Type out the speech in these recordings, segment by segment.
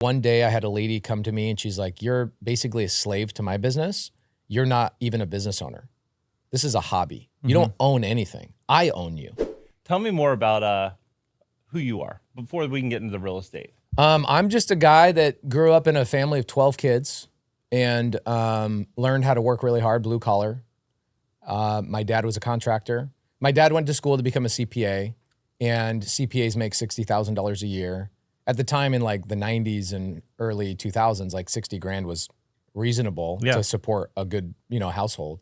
One day I had a lady come to me and she's like, "You're basically a slave to my business. You're not even a business owner. This is a hobby. You don't own anything. I own you." Tell me more about who you are before we can get into the real estate. I'm just a guy that grew up in a family of 12 kids and learned how to work really hard, blue collar. My dad was a contractor. My dad went to school to become a CPA, and CPAs make $60,000 a year. At the time in like the 90s and early 2000s, like 60 grand was reasonable to support a good, household.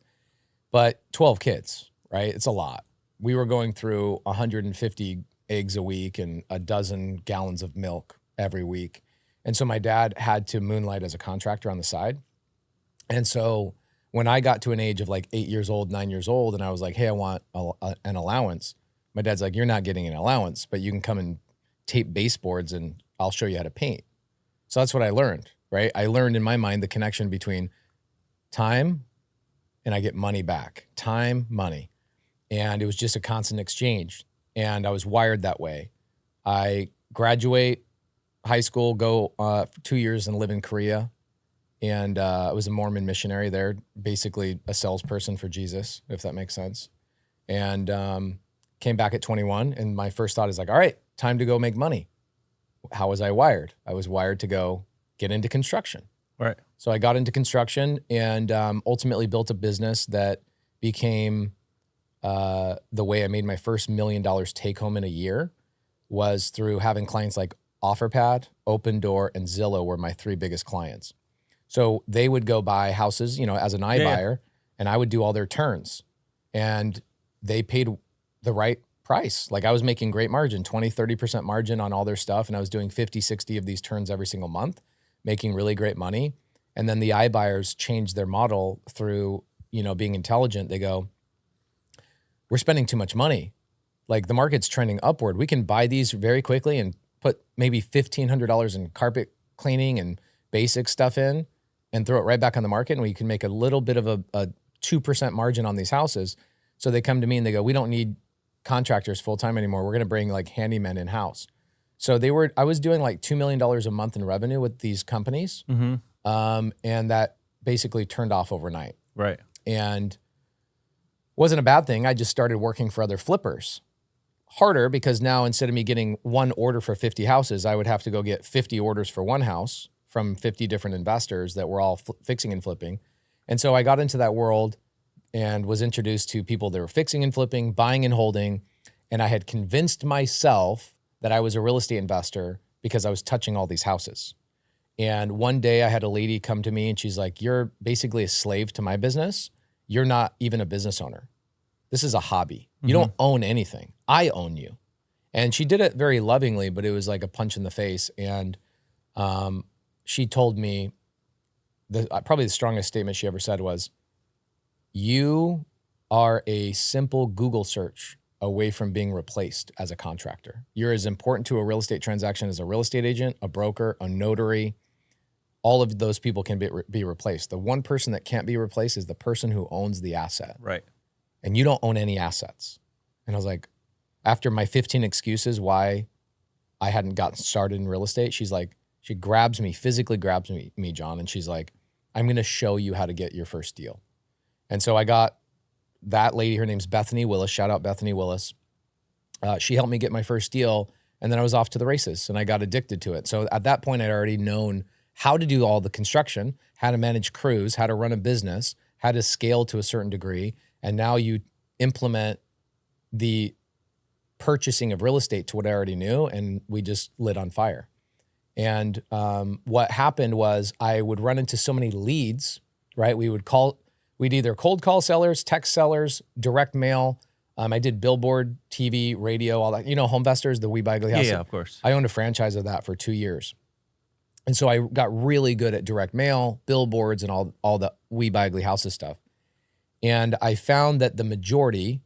But 12 kids, right? It's a lot. We were going through 150 eggs a week and a dozen gallons of milk every week. And so my dad had to moonlight as a contractor on the side. And so when I got to an age of like 8 years old, 9 years old, and I was like, "Hey, I want an allowance," my dad's like, "You're not getting an allowance, but you can come and tape baseboards and I'll show you how to paint." So that's what I learned, right? I learned in my mind the connection between time and I get money back. Time, money. And it was just a constant exchange. And I was wired that way. I graduate high school, go 2 years and live in Korea. And I was a Mormon missionary there, basically a salesperson for Jesus, if that makes sense. And came back at 21. And my first thought is like, all right, time to go make money. How was I wired? I was wired to go get into construction. Right. So I got into construction and ultimately built a business that became the way I made my first $1 million take home in a year was through having clients like OfferPad, Open Door, and Zillow were my three biggest clients. So they would go buy houses, as an iBuyer, and I would do all their turns. And they paid the right price. Like I was making great margin, 20, 30% margin on all their stuff. And I was doing 50, 60 of these turns every single month, making really great money. And then the iBuyers changed their model through, being intelligent. They go, "We're spending too much money. Like the market's trending upward. We can buy these very quickly and put maybe $1,500 in carpet cleaning and basic stuff in and throw it right back on the market. And we can make a little bit of a 2% margin on these houses." So they come to me and they go, "We don't need contractors full-time anymore. We're going to bring like handymen in-house." So I was doing like $2 million a month in revenue with these companies. And that basically turned off overnight. Right. And wasn't a bad thing. I just started working for other flippers. Harder because now instead of me getting one order for 50 houses, I would have to go get 50 orders for one house from 50 different investors that were all fixing and flipping. And so I got into that world and was introduced to people that were fixing and flipping, buying and holding. And I had convinced myself that I was a real estate investor because I was touching all these houses. And one day I had a lady come to me and she's like, "You're basically a slave to my business. You're not even a business owner. This is a hobby. You don't own anything. I own you." And she did it very lovingly, but it was like a punch in the face. And she told me, probably the strongest statement she ever said was, "You are a simple Google search away from being replaced as a contractor. You're as important to a real estate transaction as a real estate agent, a broker, a notary. All of those people can be replaced. The one person that can't be replaced is the person who owns the asset. Right. And you don't own any assets." And I was like, after my 15 excuses why I hadn't gotten started in real estate, she physically grabs me, John, and she's like, "I'm going to show you how to get your first deal." And so I got that lady, her name's Bethany Willis, shout out Bethany Willis. She helped me get my first deal, and then I was off to the races, and I got addicted to it. So at that point, I'd already known how to do all the construction, how to manage crews, how to run a business, how to scale to a certain degree, and now you implement the purchasing of real estate to what I already knew, and we just lit on fire. And what happened was I would run into so many leads, right? We'd either cold call sellers, text sellers, direct mail. I did billboard, TV, radio, all that. Homevestors, the We Buy Ugly House. Yeah, of course. I owned a franchise of that for 2 years. And so I got really good at direct mail, billboards, and all the We Buy Ugly Houses stuff. And I found that the majority,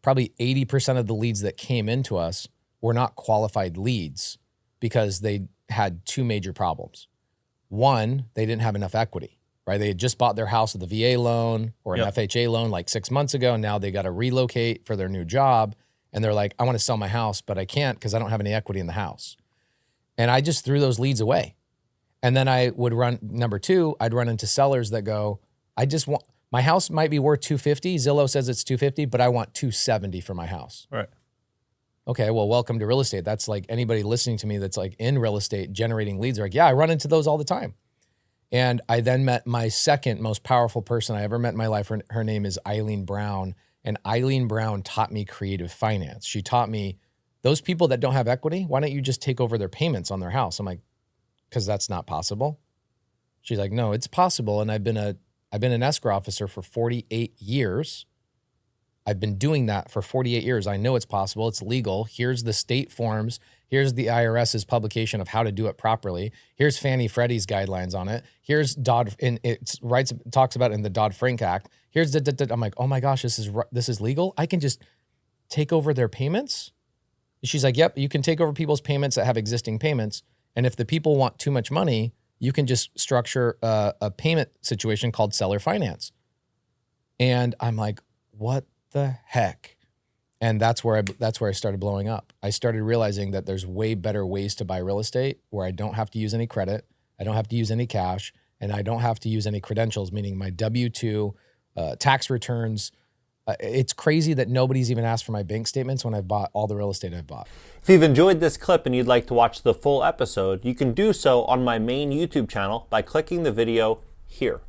probably 80% of the leads that came into us were not qualified leads because they had two major problems. One, they didn't have enough equity, right? They had just bought their house with a VA loan or an FHA loan like 6 months ago. And now they got to relocate for their new job. And they're like, "I want to sell my house, but I can't because I don't have any equity in the house." And I just threw those leads away. And then I would run, number two, I'd run into sellers that go, I just want, my house might be worth 250. Zillow says it's 250, but I want 270 for my house. Right. Okay, well, welcome to real estate. That's like anybody listening to me that's like in real estate generating leads are like, yeah, I run into those all the time. And I then met my second most powerful person I ever met in my life. Her name is Eileen Brown. And Eileen Brown taught me creative finance. She taught me those people that don't have equity, why don't you just take over their payments on their house? I'm like, because that's not possible. She's like, no, it's possible. And I've been an escrow officer for 48 years. I've been doing that for 48 years. I know it's possible. It's legal. Here's the state forms. Here's the IRS's publication of how to do it properly. Here's Fannie Freddie's guidelines on it. Here's talks about it in the Dodd-Frank Act. Here's I'm like, oh my gosh, this is legal. I can just take over their payments. She's like, yep, you can take over people's payments that have existing payments. And if the people want too much money, you can just structure a payment situation called seller finance. And I'm like, what the heck? And that's where I started blowing up. I started realizing that there's way better ways to buy real estate where I don't have to use any credit, I don't have to use any cash, and I don't have to use any credentials, meaning my W-2, tax returns. It's crazy that nobody's even asked for my bank statements when I've bought all the real estate I've bought. If you've enjoyed this clip and you'd like to watch the full episode, you can do so on my main YouTube channel by clicking the video here.